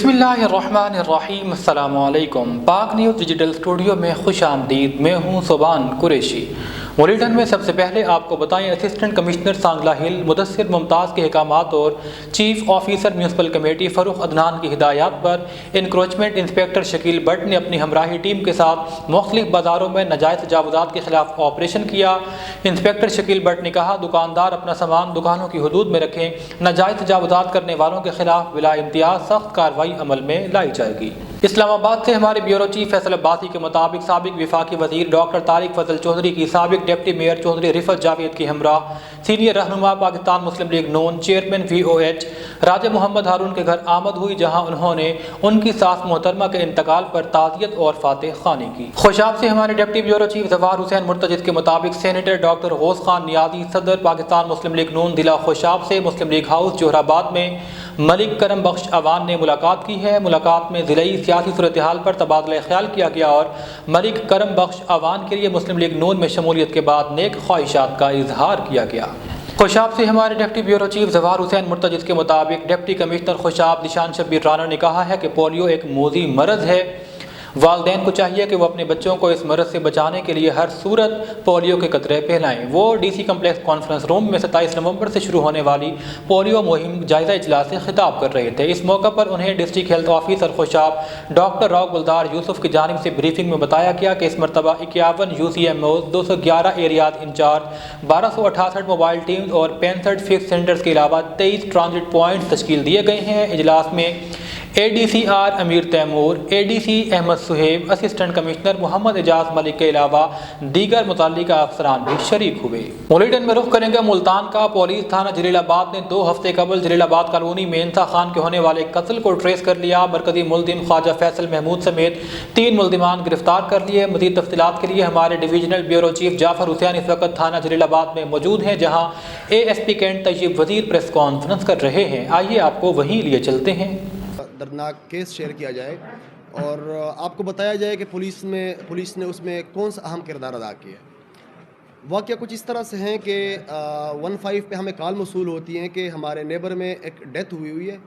बिस्मिल्लाहिर्रहमानिर्रहीम। अस्सलाम वालेकुम। पाक न्यूज़ डिजिटल स्टूडियो में खुश आमदीद। मैं हूँ सुबान कुरैशी। बुलेटिन में सबसे पहले आपको बताएं, असिस्टेंट कमिश्नर सांगला हिल मुदस्सिर मुमताज़ के अहकामात और chief officer municipal committee Farooq Adnan की हिदायत पर इंक्रोचमेंट इंस्पेक्टर शकील भट्ट ने अपनी हमराही टीम के साथ मुख्तलिफ बाज़ारों में नाजायज़ तजावुज़ात के खिलाफ ऑपरेशन किया। इंस्पेक्टर शकील भट्ट ने कहा, दुकानदार अपना सामान दुकानों की हदूद में रखें। नाजायज़ तजावुज़ात करने वालों के खिलाफ बिला इम्तियाज़ सख्त कार्रवाई अमल में लाई जाएगी। इस्लामाबाद से हमारे ब्यूरो चीफ फैसल अब्बासी के मुताबिक साबिक विफाकी वजीर डॉक्टर तारिक फजल चौधरी की साबिक डिप्टी मेयर चौधरी रिफत जावेद की हमरा सीनियर रहनुमा पाकिस्तान मुस्लिम लीग नून चेयरमैन VOH राजा मोहम्मद हारून के घर आमद हुई, जहां उन्होंने उनकी सास मोहतरमा के इंतकाल पर ताज़ियत और फातह खानी की। खुशाब से हमारे deputy bureau chief Jawahar Hussain Murtazid के मुताबिक सेनेटर डॉक्टर गौस खान नियाजी सदर पाकिस्तान मुस्लिम लीग नून जिला खुशाब से मुस्लिम लीग हाउस जोहराबाद में मलिक करम बख्श अवान ने मुलाकात की है। मुलाकात में ज़िलाई सियासी सूरत हाल पर तबादला ख्याल किया गया और मलिक करम बख्श अवान के लिए मुस्लिम लीग नून में शमूलियत के बाद नेक ख्वाहिशात का इजहार किया गया। खुशाब से हमारे deputy bureau chief Jawahar Hussain Murtazid के मुताबिक डिप्टी कमिश्नर खुशाब निशान शब्बीर राना ने कहा है कि पोलियो एक मोज़ी मरज़ है। वालिदैन को चाहिए कि वो अपने बच्चों को इस मरज़ से बचाने के लिए हर सूरत पोलियो के कतरे पिलाएं। वो DC कम्प्लेक्स कॉन्फ्रेंस रूम में 27 नवंबर से शुरू होने वाली पोलियो मुहिम जायज़ा इजलास से खिताब कर रहे थे। इस मौके पर उन्हें district health officer Khushab doctor रॉक गुलजार यूसुफ की जानिब से ब्रीफिंग में बताया गया कि इस मरतबा 51 UCMOs, 211 areas incharge, 1268 mobile teams और 65 फिक्स सेंटर्स के अलावा 23 ट्रांजिट पॉइंट्स तश्कील दिए गए हैं। इजलास में ADCR Amir Taimur, ADC Ahmad Suhaib, assistant commissioner Mohammad Ejaz Malik के अलावा दीगर मुतल्लिका अफसरान भी शरीक हुए। बुलेटिन में रुख करेंगे मुल्तान का। पुलिस थाना जलीलाबाद ने 2 हफ्ते कबल जलीलाबाद कॉलोनी में इंसा खान के होने वाले कत्ल को ट्रेस कर लिया। मरकजी मुल्जिम ख्वाजा फैसल महमूद समेत 3 मुल्जिमान गिरफ्तार कर लिए। मज़ीद तफसीलात के लिए हमारे divisional bureau chief Jafar Hussain इस वक्त थाना जलीलाबाद में मौजूद हैं, जहाँ ASP कैंट तैयब वज़ीर प्रेस कॉन्फ्रेंस कर रहे हैं। आइए आपको वहीं लिए चलते हैं। दर्दनाक केस शेयर किया जाए और आपको बताया जाए कि पुलिस ने उसमें कौन सा अहम किरदार अदा किया। वाक़या कुछ इस तरह से हैं कि 15 पे हमें कॉल मौसूल होती हैं कि हमारे नेबर में एक डेथ हुई है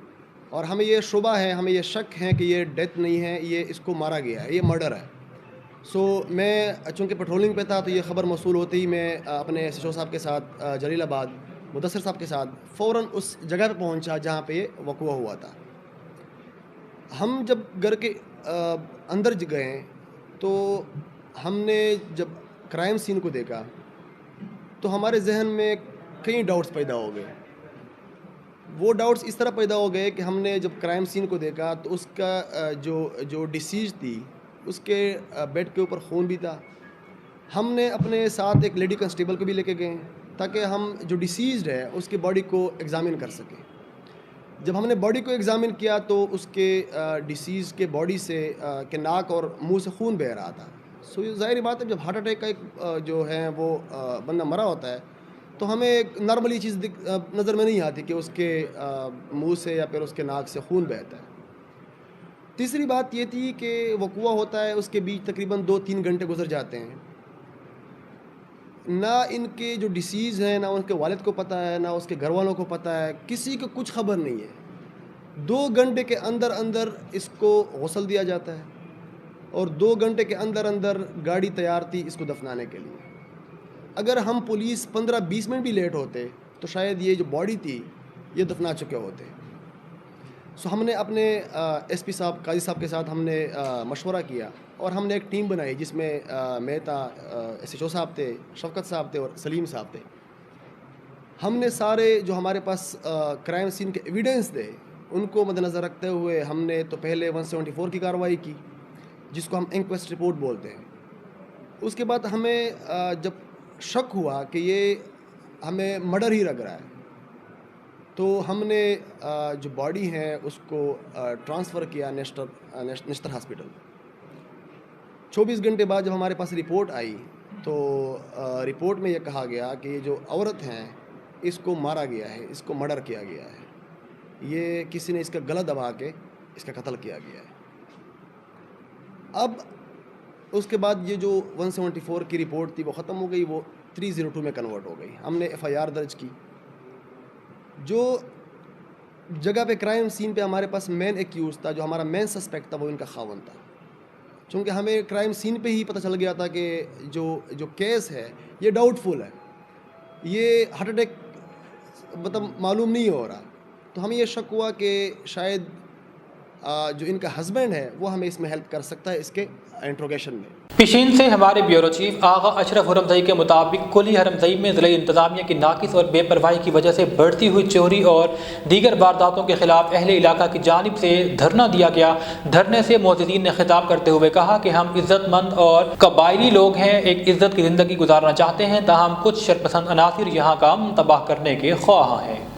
और हमें ये शुबा है, हमें ये शक है कि ये डेथ नहीं है, ये इसको मारा गया है, ये मर्डर है। मैं चूँकि पेट्रोलिंग पे था तो ये ख़बर मौसूल होते ही मैं अपने SHO साहब के साथ जलीलाबाद मुदस्सिर साहब के साथ फ़ौरन उस जगह पे पहुँचा जहाँ पे ये वक़ुआ हुआ था। हम जब घर के अंदर गए तो हमने जब क्राइम सीन को देखा तो हमारे जहन में कई डाउट्स पैदा हो गए। वो डाउट्स इस तरह पैदा हो गए कि हमने जब क्राइम सीन को देखा तो उसका जो डिसीज थी उसके बेड के ऊपर खून भी था। हमने अपने साथ एक लेडी कांस्टेबल को भी लेके गए ताकि हम जो डिसीज़ है उसकी बॉडी को एग्ज़ामिन कर सकें। जब हमने बॉडी को एग्ज़ामिन किया तो उसके डिसीज़ के बॉडी से के नाक और मुंह से खून बह रहा था। ज़ाहिर बात है, जब हार्ट अटैक का एक जो है वो बंदा मरा होता है तो हमें एक नॉर्मली चीज़ नज़र में नहीं आती कि उसके मुंह से या फिर उसके नाक से खून बहता है। तीसरी बात ये थी कि वक़ुआ होता है उसके बीच तकरीबन 2-3 घंटे गुजर जाते हैं। ना इनके जो डिसीज़ हैं ना उनके वालिद को पता है, ना उसके घर वालों को पता है, किसी को कुछ खबर नहीं है। 2 घंटे के अंदर अंदर इसको गौसल दिया जाता है और 2 घंटे के अंदर अंदर गाड़ी तैयार थी इसको दफनाने के लिए। अगर हम पुलिस 15-20 मिनट भी लेट होते तो शायद ये जो बॉडी थी ये दफना चुके होते। हमने अपने SP साहब, काजी साहब के साथ हमने मशवरा किया और हमने एक टीम बनाई जिसमें मैं था, SHO साहब थे, शफ़क़त साहब थे और सलीम साहब थे। हमने सारे जो हमारे पास क्राइम सीन के एविडेंस थे उनको मद्देनज़र रखते हुए हमने तो पहले 174 की कार्रवाई की, जिसको हम इंक्वेस्ट रिपोर्ट बोलते हैं। उसके बाद हमें जब शक हुआ कि ये हमें मर्डर ही लग रहा है तो हमने जो बॉडी है उसको ट्रांसफ़र किया नेस्टर हॉस्पिटल। 24 घंटे बाद जब हमारे पास रिपोर्ट आई तो रिपोर्ट में ये कहा गया कि ये जो औरत हैं इसको मारा गया है, इसको मर्डर किया गया है, ये किसी ने इसका गला दबा के इसका कत्ल किया गया है। अब उसके बाद ये जो 174 की रिपोर्ट थी वो ख़त्म हो गई, वो 302 में कन्वर्ट हो गई। हमने FIR दर्ज की। जो جگہ پہ کرائم سین پہ ہمارے پاس مین ایکیوز تھا، جو ہمارا مین سسپیکٹ تھا، وہ ان کا خاوند تھا. چونکہ ہمیں کرائم سین پہ ہی پتہ چل گیا تھا کہ جو کیس ہے یہ ڈاؤٹ فل ہے، یہ ہارٹ اٹیک مطلب معلوم نہیں ہو رہا. تو ہمیں یہ شک ہوا کہ شاید جو ان کا ہسبینڈ ہے وہ ہمیں اس میں ہیلپ کر سکتا ہے اس کے انٹروگیشن میں. پیشین سے ہمارے بیورو چیف آغا اشرف حرمزئی کے مطابق کلی حرمزئی میں ضلعی انتظامیہ کی ناقص اور بے پرواہی کی وجہ سے بڑھتی ہوئی چوری اور دیگر وارداتوں کے خلاف اہل علاقہ کی جانب سے دھرنا دیا گیا. دھرنے سے معترضین نے خطاب کرتے ہوئے کہا کہ ہم عزت مند اور قبائلی لوگ ہیں، ایک عزت کی زندگی گزارنا چاہتے ہیں، تاہم کچھ شرپسند عناصر یہاں کام تباہ کرنے کے خواہاں ہیں.